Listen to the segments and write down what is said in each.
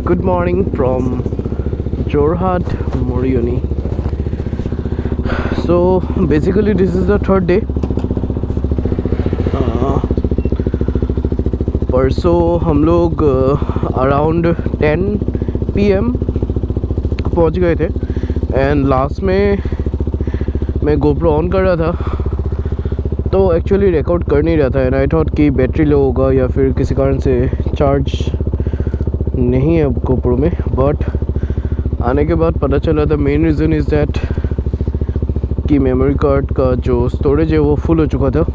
Good morning from Jorhat, Morioni. So basically this is the third day. परसों हम लोग around 10 PM पहुंच गए थे एंड लास्ट में मैं गोप्रो ऑन कर रहा था तो एक्चुअली रिकॉर्ड कर नहीं रहा था एंड आई थॉट कि बैटरी लो होगा या फिर किसी कारण से चार्ज नहीं है गोप्रो में. बट आने के बाद पता चला the main reason is that कि मेमोरी कार्ड का जो स्टोरेज है वो फुल हो चुका था.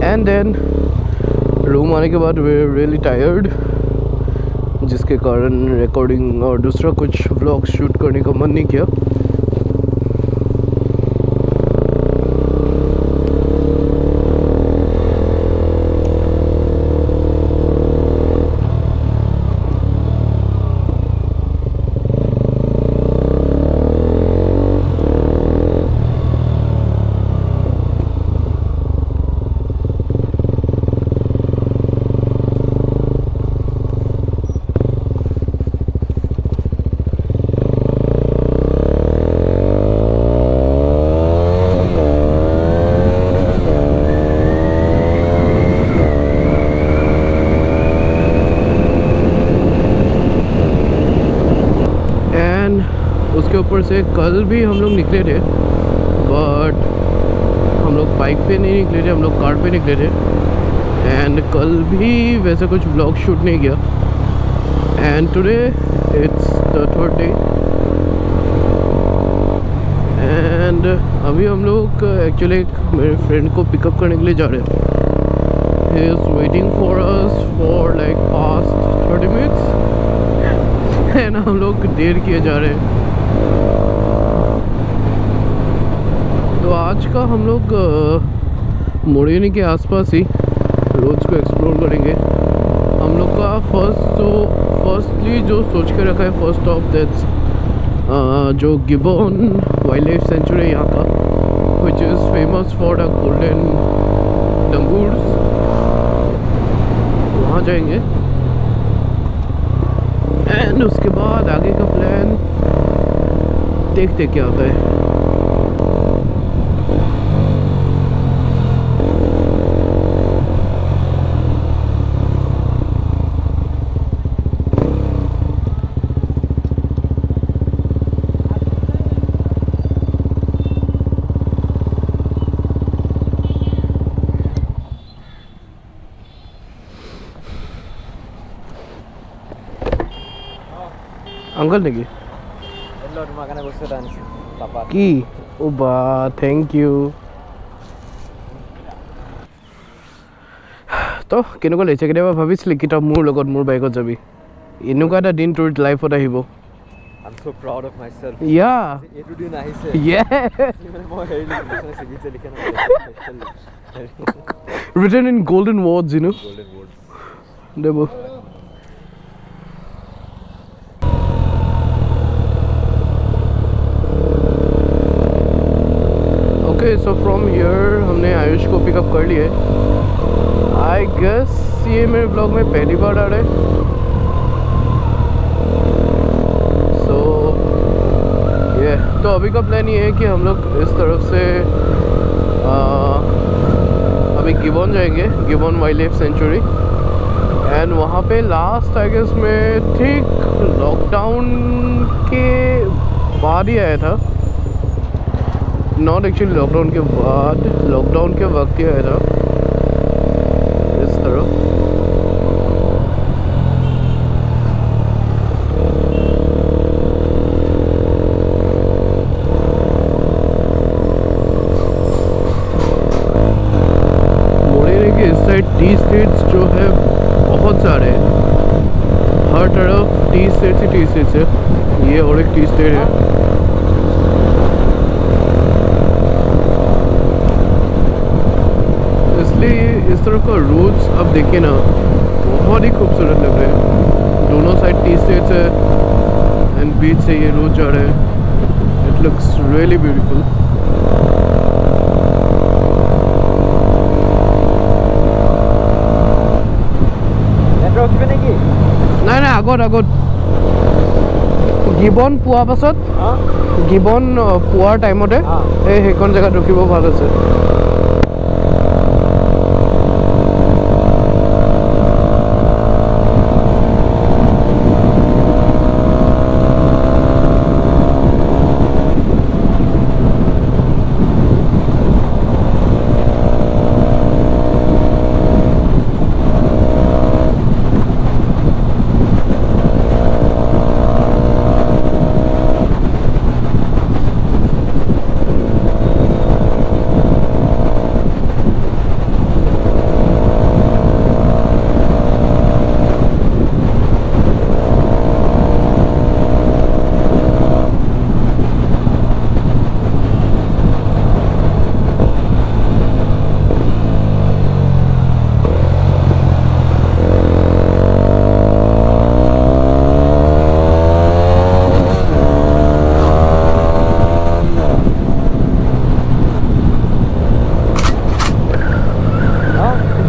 एंड देन रूम आने के बाद वी आर रियली टायर्ड, जिसके कारण रिकॉर्डिंग और दूसरा कुछ व्लॉग शूट करने का मन नहीं किया. उसके ऊपर से कल भी हम लोग निकले थे बट हम लोग बाइक पे नहीं निकले थे, हम लोग कार पे निकले थे. एंड कल भी वैसे कुछ व्लॉग शूट नहीं किया. And today it's the third day and अभी हम लोग एक्चुअली मेरे फ्रेंड को पिकअप करने के लिए जा रहे हैं. He is waiting for us for like past 30 minutes and हम लोग देर किए जा रहे हैं. तो आज का हम लोग मोरियोनी के आसपास ही रोड्स को एक्सप्लोर करेंगे. हम लोग का फर्स्टली जो सोच के रखा है फर्स्ट ऑफ दैट्स जो गिबॉन वाइल्ड लाइफ सेंचुरी है यहाँ का, which is famous for the golden langurs. वहाँ जाएंगे एंड उसके बाद आगे का प्लान देखते क्या होता है. अंकल ने की ओबा थैंक यू. तो केनेকুৱা লাগিছে কেতিয়াবা ভাবিছিলি কি তই মোৰ লগত মোৰ বাইকত যাবি? এনেকুৱা এটা দিন তোৰ লাইফত আহিব. I'm so proud of myself. Yeah. এইটো দিন আহিছে. Yeah. মই হেৰি লিখিছে লিখা নাই. Written in golden words, you know. Golden words. Debo. Okay, so from here हमने आयुष को पिकअप कर लिया है. आई गेस ये मेरे ब्लॉग में पहली बार आ रहा है. सो ये तो अभी का प्लान ये है कि हम लोग इस तरफ से अभी गिबॉन जाएंगे, gibbon wild life sanctuary. And वहाँ पे लास्ट आई गेस में ठीक लॉकडाउन के बाद ही आया था. नॉट एक्चुअली लॉकडाउन के बाद, लॉकडाउन के वक्त ही आया था इस तरह. मोरियोनी के इस साइड टी स्टेट्स जो है बहुत सारे हैं. हर तरफ टी स्टेट्स ही टी स्टेट्स है. ये और एक टी स्टेट है. इस तरह का रोड्स अब देखिए ना बहुत ही खूबसूरत लग रहे हैं. दोनों साइड टी स्टेट्स है एंड बीच से ये रोड जा रहे हैं. It looks really beautiful. পিছত আগত গিবন পোৱাৰ পাছত গিবন পোৱাৰ টাইমতে এই সেইখন জেগাত ৰখিব ভাল আছে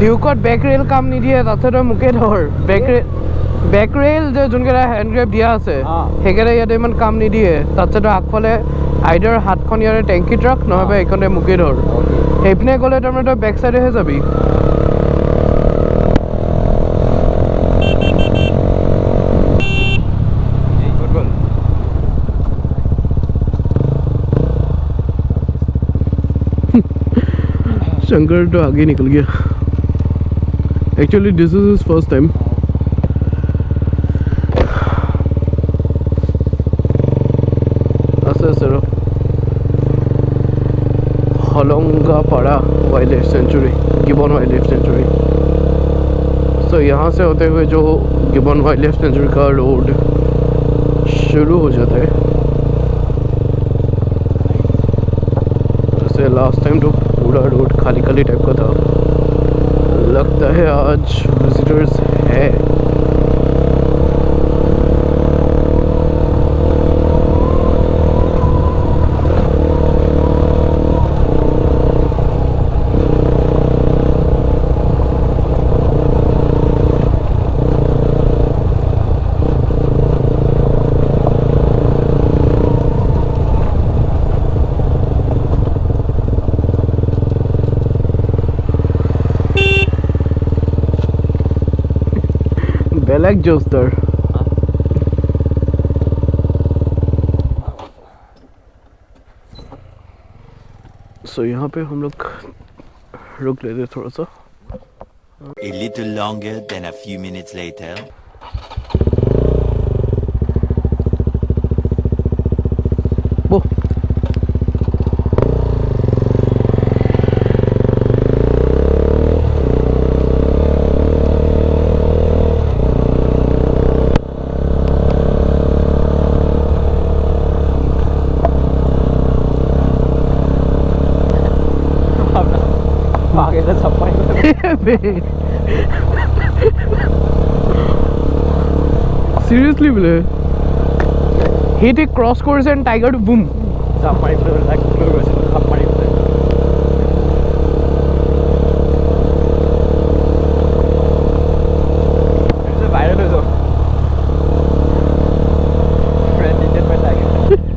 ডিউকত বেক ৰেল কাম নিদিয়ে তাতে তই মোকে ধৰ বেক ৰেল যে যোনকেইটা হেণ্ড গ্ৰেপ দিয়া আছে সেইকেইটা ইয়াতে ইমান কাম নিদিয়ে তাতে তই আগফালে আইডাৰ হাতখন ইয়াতে টেংকিত ৰাখ নহ'বা এইখনতে মোকে ধৰ সেইপিনে গ'লে তাৰমানে তই বেক চাইডেহে যাবি शंकर तो आगे निकल गया actually this is his first time Hollongapar wildlife sanctuary gibbon wildlife sanctuary so यहाँ से होते हुए जो गिबन वाइल्ड लाइफ सेंचुरी का रोड शुरू हो जाता है जैसे लास्ट टाइम तो पूरा रोड खाली खाली टाइप का था लगता है आज विजिटर्स है बेलैक जोस्टर सो यहाँ पे हम लोग रुक लेते थोड़ा सा A little longer than a few minutes later. वो आगे से छप्पन seriously बोले he take cross course and tiger to boom छप्पन लाइक छप्पन वायरल हो जाओ फ्रेंड इंडियन में tiger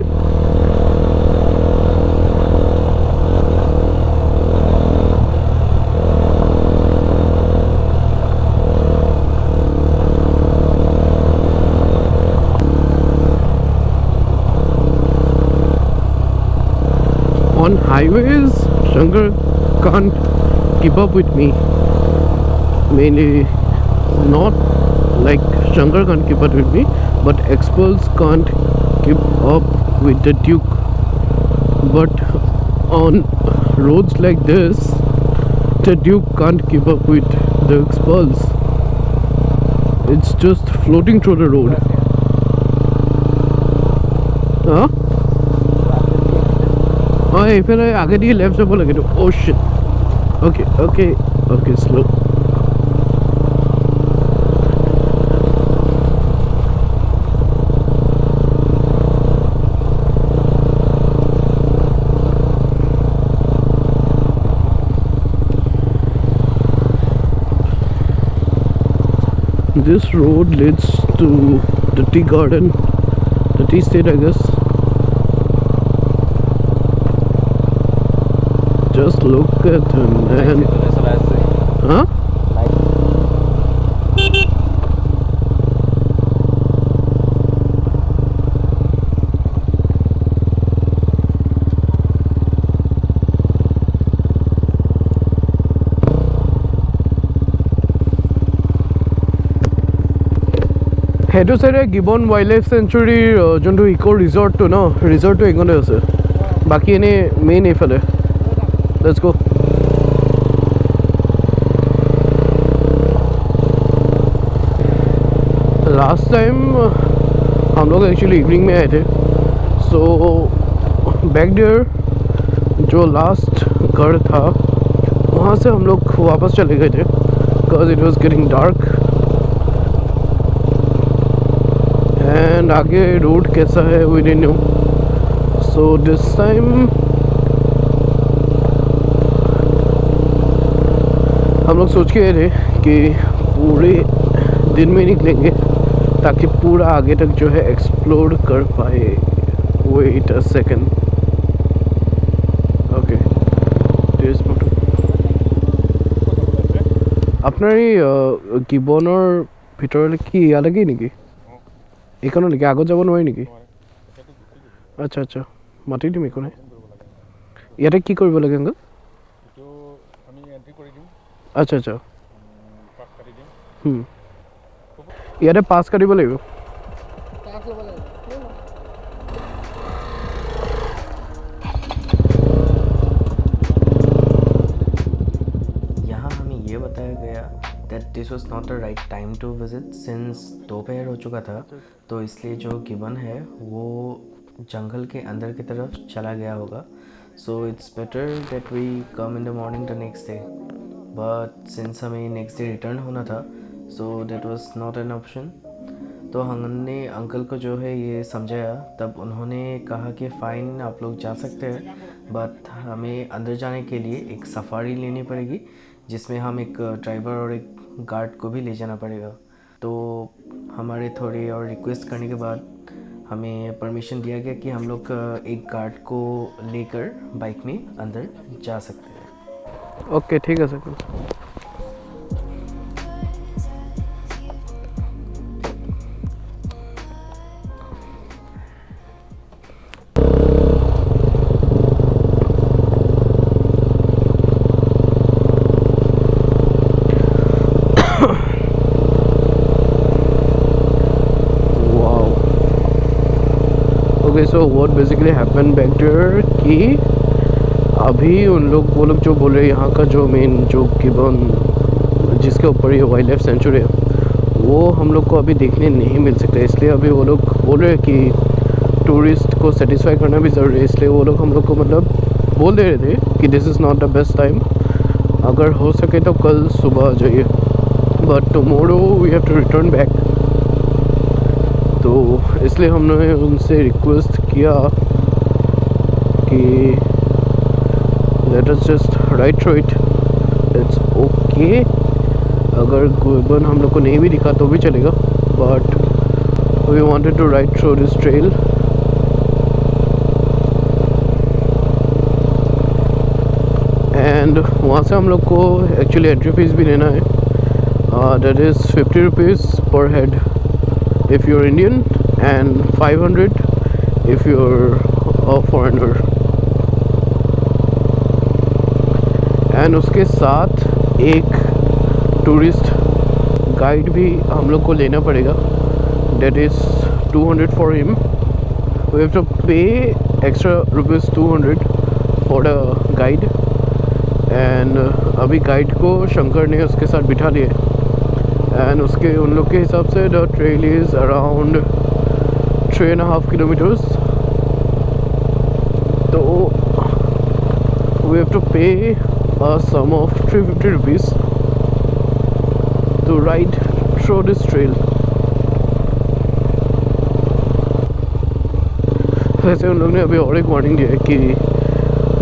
on highways Shankar can't keep up with me mainly not like Shankar can't keep up with me but Expulse can't keep up with the Duke but on roads like this the Duke can't keep up with the Expulse it's just floating through the road huh? हाँ ये फिर आगे दिए left से बोलेंगे तो oh shit okay okay okay slow This road leads to the tea garden, the tea estate, I guess. Just look at him, man. Huh? সেইটো চাইডে গিবন ৱাইল্ড লাইফ চেঞ্চুৰীৰ যোনটো ইক' ৰিজৰ্টটো ন, ৰিজৰ্টটো এইখনতে আছে, বাকী এনেই মেইন এইফালে। Let's go. लास्ट टाइम हम लोग एक्चुअली इवनिंग में आए थे, सो बैक देयर जो लास्ट घर था वहाँ से हम लोग वापस चले गए थे because it was getting dark. And आगे रोड कैसा है we didn't know, so this time हम लोग सोच के गए थे कि पूरे दिन में निकलेंगे ताकि पूरा आगे तक जो है एक्सप्लोर कर पाए। वेट अ सेकेंड, ओके আপনার এই গিবনৰ ভিতৰলৈ কি ইয়ালৈকে নেকি? এইখনো নেকি? আগত যাব নোৱাৰি নেকি? আচ্ছা আচ্ছা, মাতি দিম, একো নাই। ইয়াতে কি কৰিব লাগে আংকল? আচ্ছা আচ্ছা, ইয়াতে পাছ কাটিব লাগিব। यहाँ हमें ये बताया गया that this was not the right time to visit since दोपहर हो चुका था, तो इसलिए जो गिबन है वो जंगल के अंदर की तरफ चला गया होगा। So it's better that we come in the morning the next day, but since हमें नेक्स्ट डे रिटर्न होना था so that was not an option. तो हमने अंकल को जो है ये समझाया, तब उन्होंने कहा कि फ़ाइन आप लोग जा सकते हैं, बट हमें अंदर जाने के लिए एक सफारी लेनी पड़ेगी जिसमें हम एक ड्राइवर और एक गार्ड को भी ले जाना पड़ेगा। तो हमारे थोड़ी और रिक्वेस्ट करने के बाद हमें परमिशन दिया गया कि हम लोग एक गार्ड को लेकर बाइक में अंदर जा सकते हैं। ओके ठीक है sir. Okay, so what basically happened back there कि अभी उन लोग वो लोग जो बोल रहे हैं यहाँ का जो मेन जो गिबन जिसके ऊपर ये वाइल्ड लाइफ सेंचुरी है वो हम लोग को अभी देखने नहीं मिल सकता, इसलिए अभी वो लोग बोल रहे हैं कि टूरिस्ट को सेटिस्फाई करना भी ज़रूरी है, इसलिए वो लोग हम लोग को मतलब बोल दे रहे थे कि this is not the best time, अगर हो सके तो कल सुबह आ जाइए, but tomorrow we have to return back. तो इसलिए हमने उनसे रिक्वेस्ट किया कि let us just ride through it, it's okay, अगर गिबन हम लोग को नहीं भी दिखा तो भी चलेगा, but we wanted to ride through this trail. And वहाँ से हम लोग को एक्चुअली एंट्री फीस भी लेना है, दैट इज़ 50 रुपीज़ पर head if you're Indian and 500 if you're a foreigner। And उसके साथ एक टूरिस्ट गाइड भी हम लोग को लेना पड़ेगा, that is 200 for him, we have to pay extra rupees 200 for the guide. And अभी गाइड को शंकर ने उसके साथ बिठा लिया, एंड उसके उन लोग के हिसाब से the trail is around 3.5 kilometres, तो वी हैव टू पे a sum of 350 rupees to ride through this trail। वैसे उन लोग ने अभी और एक वार्निंग दिया है कि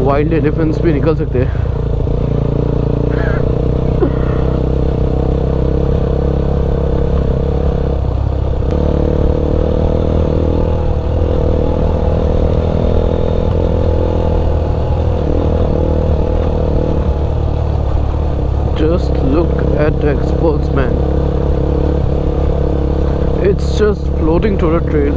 वाइल्ड एलिफेंट्स भी निकल सकते हैं। just look at the sportsman. It's just floating to the trail.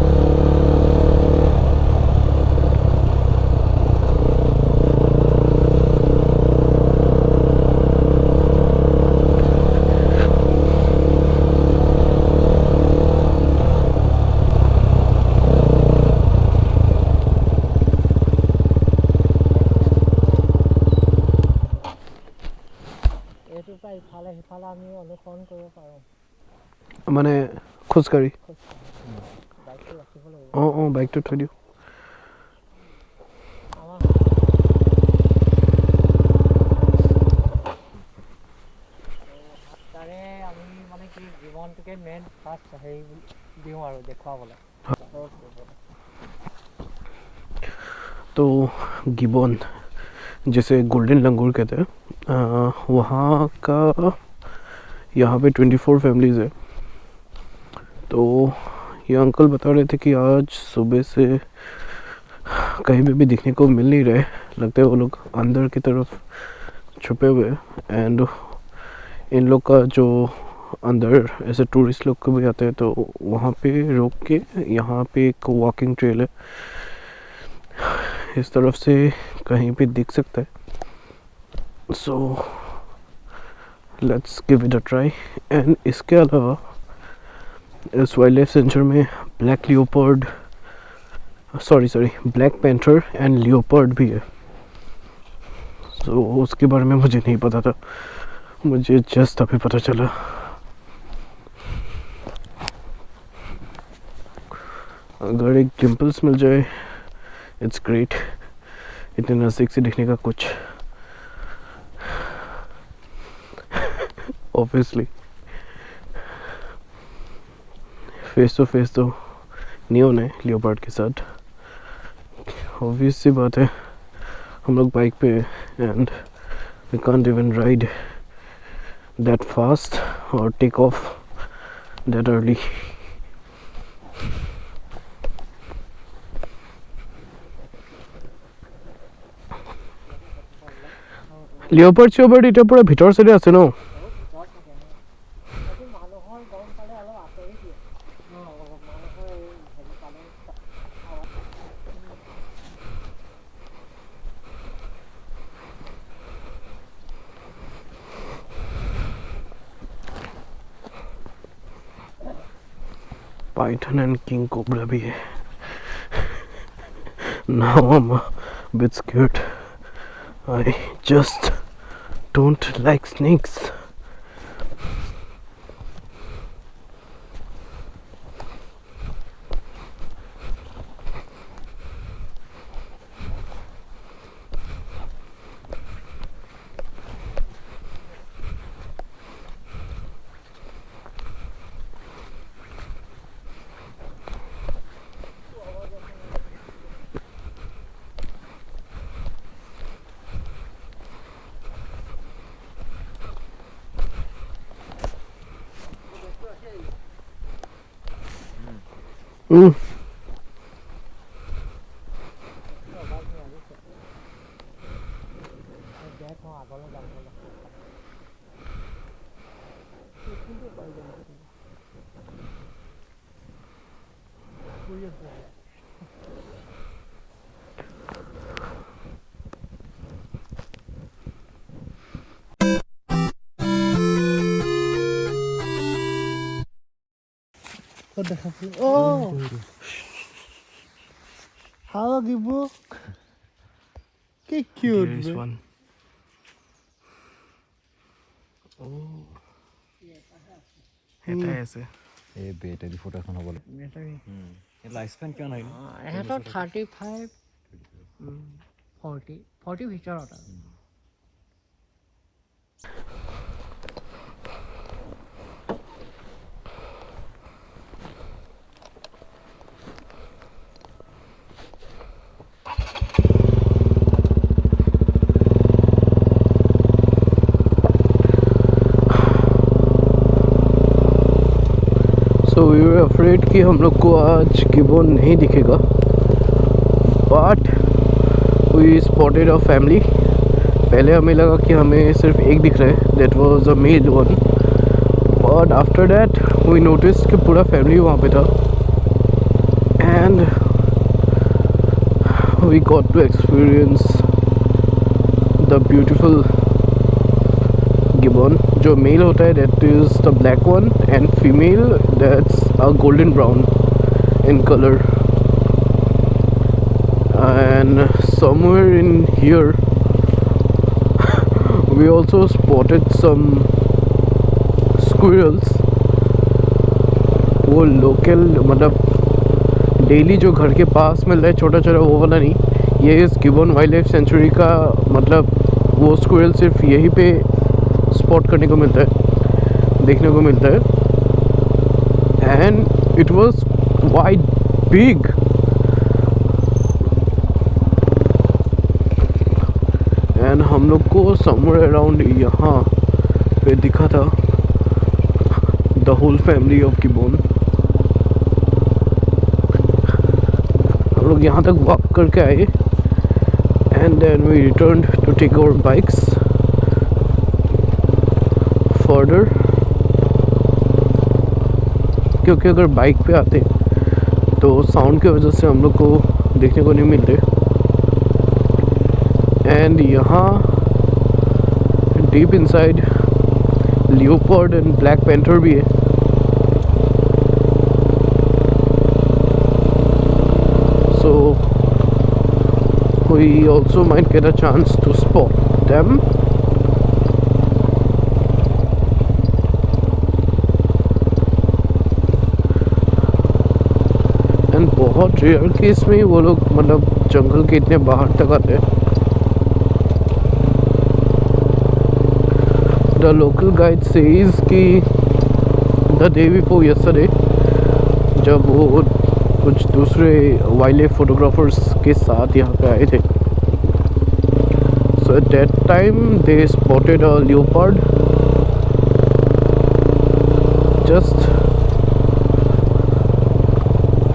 এইটো প্ৰায় ইফালে সিফালে আমি অনুসৰণ কৰিব পাৰোঁ মানে খোজকাঢ়ি বাইকটো ৰাখিব লাগিব অঁ বাইকটো থৈ দিওঁ আমাৰ তাৰে আমি মানে কি জীৱনটোকে মেইন ফাৰ্ষ্ট হেৰি দিওঁ আৰু দেখুৱাবলৈ तो गिबन जैसे गोल्डन लंगूर कहते हैं वहाँ का यहाँ पे 24 फैमिलीज़ है। तो ये अंकल बता रहे थे कि आज सुबह से कहीं पे भी दिखने को मिल नहीं रहे, लगता है वो लोग अंदर की तरफ छुपे हुए हैं। एंड इन लोग का जो अंदर ऐसे टूरिस्ट लोग को भी आते हैं तो वहाँ पे रोक के यहाँ पे एक वॉकिंग ट्रेल है, इस तरफ से कहीं पे दिख सकता है। So let's give it a try. And इसके अलावा इस वाइल्ड लाइफ सेंचुरी में black leopard black panther and leopard भी है। सो उसके बारे में मुझे नहीं पता था, मुझे जस्ट अभी पता चला। अगर एक गिम्पल्स मिल जाए इट्स ग्रेट। इतने नज़दीक से दिखने का कुछ ऑब्वियसली फेस टू फेस तो नहीं होना है लियोपार्ड के साथ, ऑब्वियस सी बात है। हम लोग बाइक पे and we can't even ride that fast और take off that early. Leopard চিওপাৰ্ড এতিয়া পুৰা ভিতৰ চাইডে আছে ন? पाइथन एंड किंग कोबरा भी है। Now I'm a bit scared. I just don't like snakes. Oh, how Gibu? Que cute, There is man. one. Oh. এটা আছে এই বেটারি ফটো এখন বলে এর লাইফ স্প্যান কিমান হয় এহেঁতৰ 35 40 ভিতৰত আৰু So we were afraid कि हम लोग को आज गिबन नहीं दिखेगा, but we spotted a family पहले हमें लगा कि हमें सिर्फ एक दिख रहा है, that was a male one, but after that we noticed कि पूरा फैमिली वहाँ पे था and we got to experience the beautiful gibbon. जो मेल होता है that is the black one and female that's a golden brown in colour. And somewhere in here we also spotted some squirrels। वो local मतलब daily जो घर के पास मिल रहा है छोटा छोटा वो वाला नहीं, ये इस गिबन वाइल्ड लाइफ सेंचुरी का मतलब वो स्क्विरल सिर्फ यहीं पे स्पॉट करने को मिलता है, देखने को मिलता है। And it was quite big. And हम लोग को समवेयर अराउंड यहाँ पे दिखा था the whole family of gibbon. हम लोग यहाँ तक वॉक करके आए and then we return to take our bikes further, क्योंकि अगर बाइक पे आते तो साउंड की वजह से हम लोग को देखने को नहीं मिलते। एंड यहाँ deep inside leopard and black panther भी है। So we also might get a chance to spot them। And बहुत रेयर केस में वो लोग मतलब जंगल के इतने बाहर तक आते हैं। The local guide says कि the day before yesterday जब वो कुछ दूसरे वाइल्ड लाइफ फोटोग्राफर्स के साथ यहाँ पे आए थे, so at that time they spotted a leopard just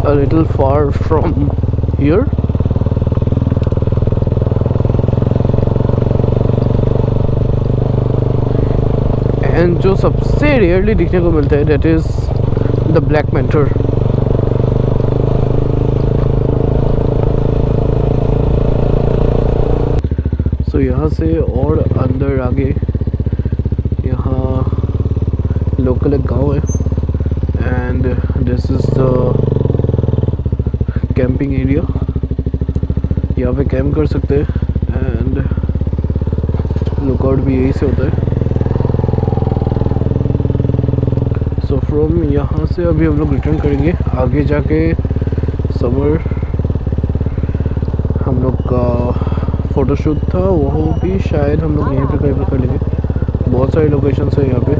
a little far from here। And जो सबसे रेयरली दिखने को मिलता है that is the black panther. So यहाँ से और अंदर आगे यहाँ लोकल एक गांव है and this is the camping area. यहाँ पे कैंप कर सकते हैं एंड लुकआउट भी यही से होता है। सो फ्रॉम यहाँ से अभी हम लोग रिटर्न करेंगे। आगे जाके समर हम लोग का फ़ोटोशूट था, वो भी शायद हम लोग यहीं पे कहीं पर कर लेंगे। बहुत सारी लोकेशंस है यहाँ पे।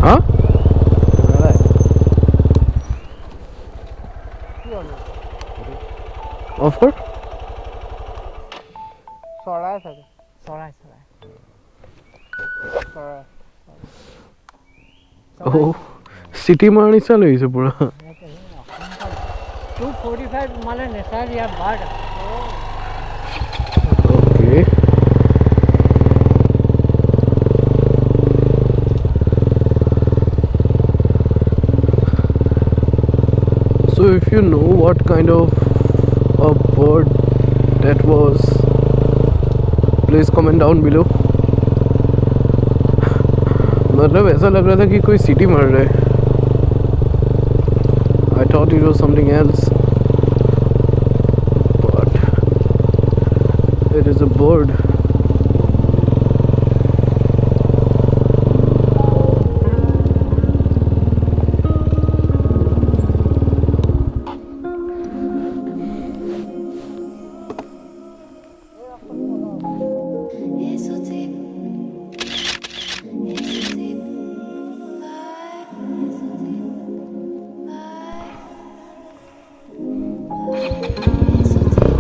हाँ ऑफ कोर्स চৰাই চাগে চৰাই চৰাই ओ सिटी में आनी चल रही से पूरा। 245 মানে nature year bird okay so if you know what kind of a bird that was, please comment down below। मतलब ऐसा लग रहा था कि कोई सीटी मार रहा है। I thought it was something else, but it is a bird। It's so deep. It's so deep. Light. It's so deep. Light. It's so deep.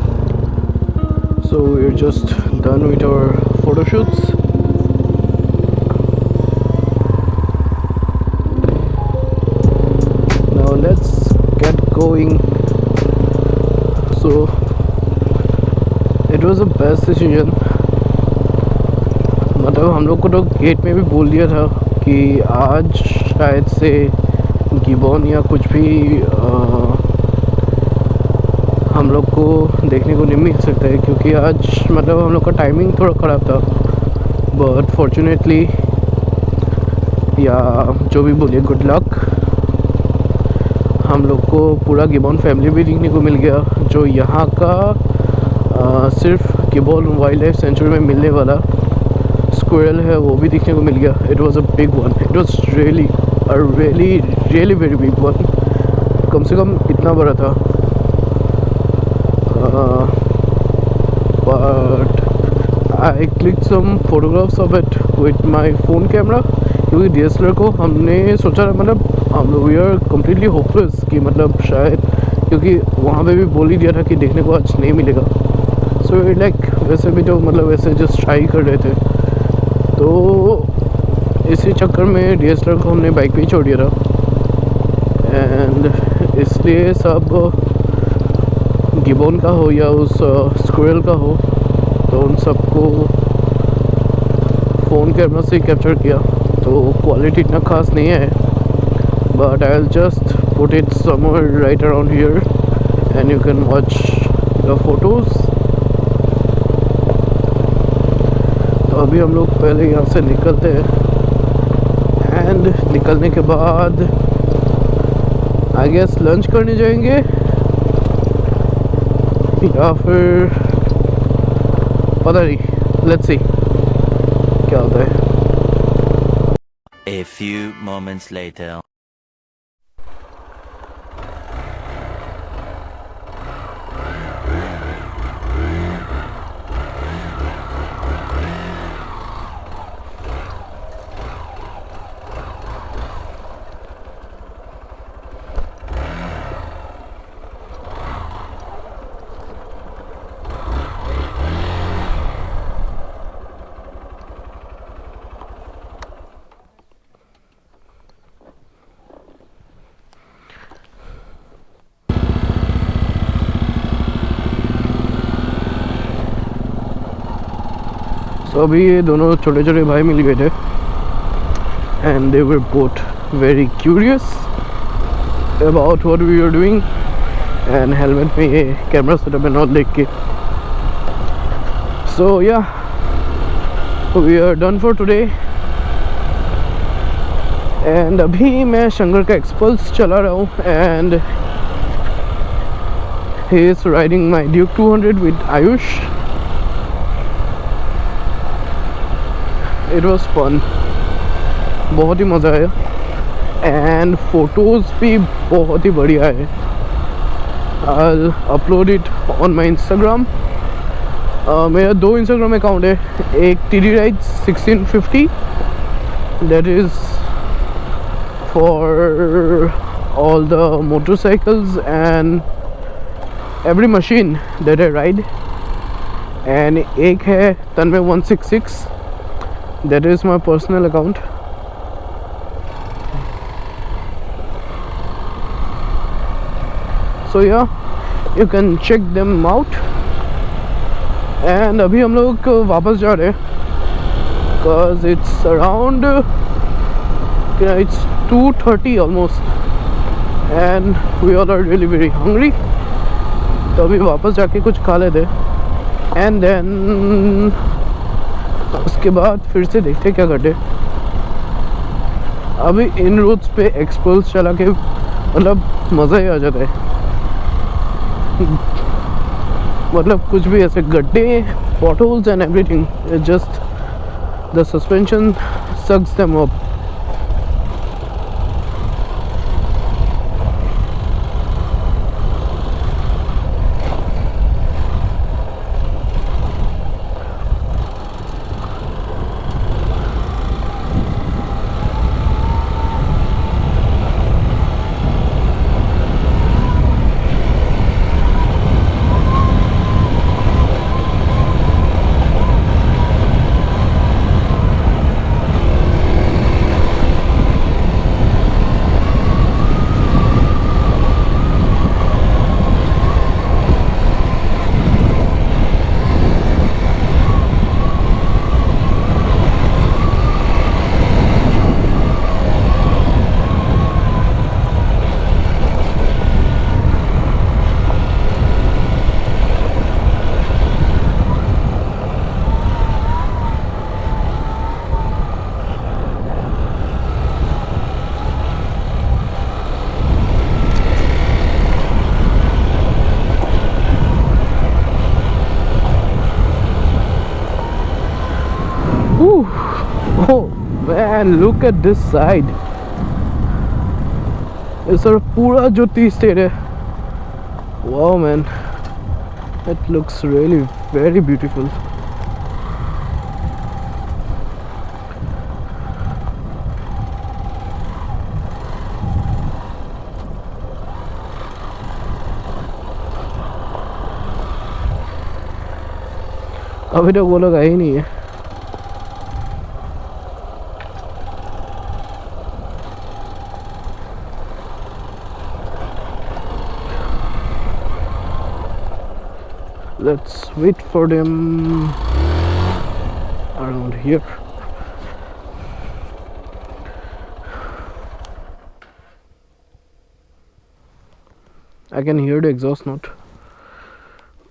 So we're just done with our photo photo shoots. Now let's get going. So it was the best decision. मतलब हम लोग को तो gate में भी बोल दिया था कि आज शायद से गिबॉन या कुछ भी हम लोग को देखने को नहीं मिल सकता है, क्योंकि आज मतलब हम लोग का टाइमिंग थोड़ा ख़राब था. बट फॉर्चुनेटली या जो भी बोलिए, गुड लक, हम लोग को पूरा गिबॉन फैमिली भी देखने को मिल गया. जो यहाँ का सिर्फ गिबॉन वाइल्ड लाइफ सेंचुरी में मिलने वाला स्क्विरल है वो भी देखने को मिल गया. It was a big one. It was really very big one. कम से कम इतना बड़ा था. But I click some photographs of it with my phone camera, क्योंकि DSLR को हमने सोचा मतलब हम वी आर कम्प्लीटली होपलेस कि मतलब शायद, क्योंकि वहाँ पे भी बोल ही दिया था कि देखने को आज नहीं मिलेगा. सो लाइक वैसे भी तो मतलब वैसे जस्ट ट्राई कर रहे थे, तो इसी चक्कर में DSLR को हमने बाइक पे ही छोड़ दिया था. एंड इसलिए सब गिबॉन का हो या उस स्क्विरल का हो, तो उन सबको फ़ोन कैमरा से कैप्चर किया. तो क्वालिटी इतना खास नहीं है, but I will just put it somewhere right around here and you can watch the photos. तो अभी हम लोग पहले यहाँ से निकलते हैं, एंड निकलने के बाद आई गेस लंच करने जाएंगे या फिर पता नहीं. लेट्स सी क्या होता है. A few moments later. तो अभी ये दोनों छोटे छोटे भाई मिल गए थे, and they were both very curious about what we are doing. And helmet में ये कैमरा सेटअप एंड ऑल देख के. So yeah we are done for today. And अभी मैं शंकर का एक्सपल्स चला रहा हूँ, and he is riding my Duke 200 with Ayush. It was fun. बहुत ही मज़ा आया, एंड फोटोज़ भी बहुत ही बढ़िया है. I upload it on my Instagram. मेरा 2 इंस्टाग्राम अकाउंट है. एक TD Rides 1650, that is for all the motorcycles and every machine that I ride. And एक है तन्मय 166, that is my personal account. So yeah, you can check them out. And अभी हम लोग वापस जा रहे हैं, cause it's around it's 2:30 almost, and we all are really very hungry. तो अभी वापस जाके कुछ खा लेते, and then उसके बाद फिर से देखते क्या करते. अभी इन रोड्स पे एक्सपल्स चला के मतलब मज़ा ही आ जाता है. मतलब कुछ भी ऐसे गड्ढे, potholes and everything, just the suspension sucks them up. And look at this side. इस तरफ पूरा जो टी स्टेट है, wow man, it looks really very beautiful. अभी तक वो लोग आए ही नहीं है. Let's wait for them around here. I can hear the exhaust note.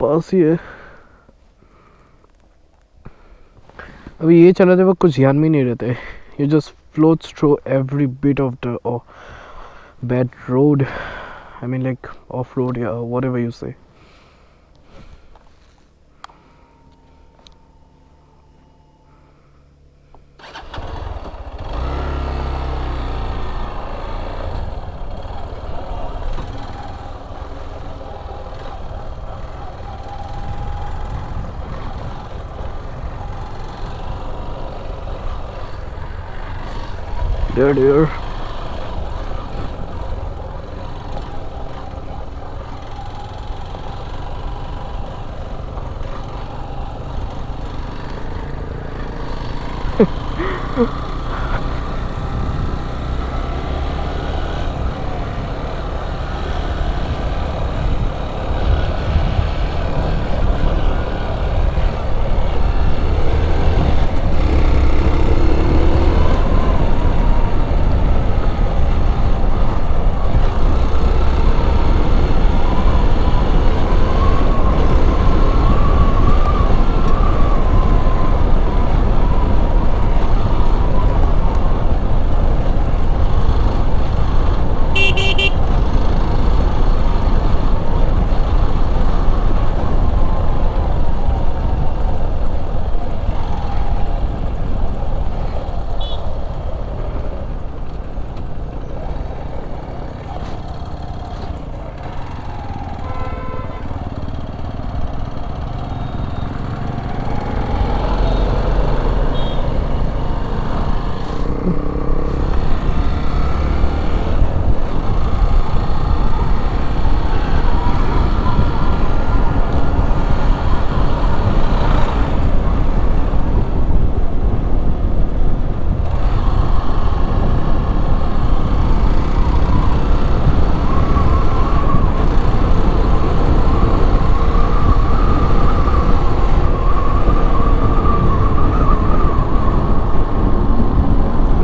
पास ही है. अभी ये चलाते वक्त कुछ ध्यान में नहीं रहता है. You just floats through every bit of the bad road. I mean like off road, yeah, whatever you say. There.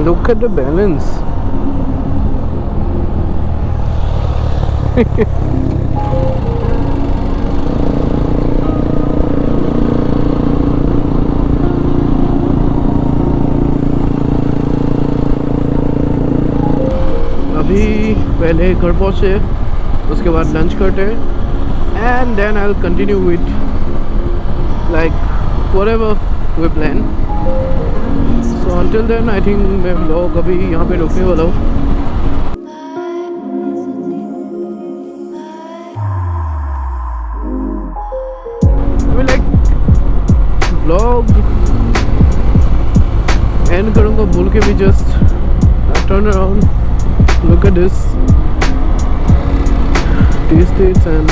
Look at the balance. अभी पहले घर पहुँचे, उसके बाद लंच करते हैं and then I'll continue with like whatever we plan. So until then I think मैं vlog अभी यहाँ पे रोकने वाला हूँ. I mean like vlog end करूँगा बोल के भी just I turn around, look at this, tea states and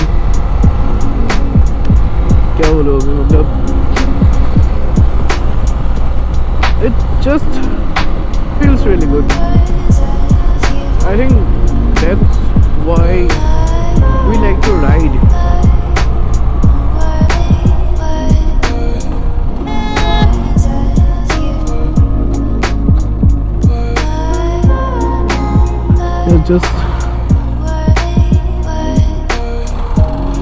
क्या बोलोगे मतलब it just feels really good. I think that's why we like to ride. It's just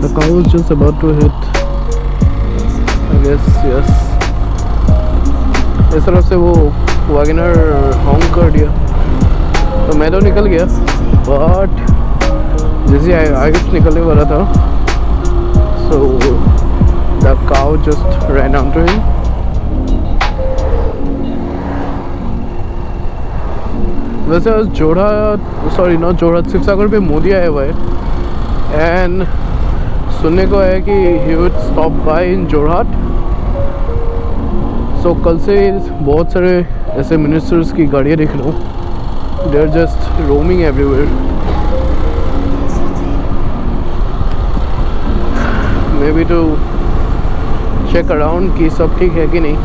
the cow is just about to hit, I guess. Yes, इस तरफ से वो Wagner हॉन्क कर दिया तो मैं तो निकल गया, बट जैसे आगे निकलने वाला था so the cow just ran onto him. वैसे आज नॉट जोरहाट, शिवसागर पे मोदी आया हुआ है एंड सुनने को है कि he would stop by in Jorhat. So कल से बहुत सारे ऐसे मिनिस्टर्स की गाड़ियाँ देख लो, they are just roaming everywhere. Maybe to check around कि सब ठीक है कि नहीं।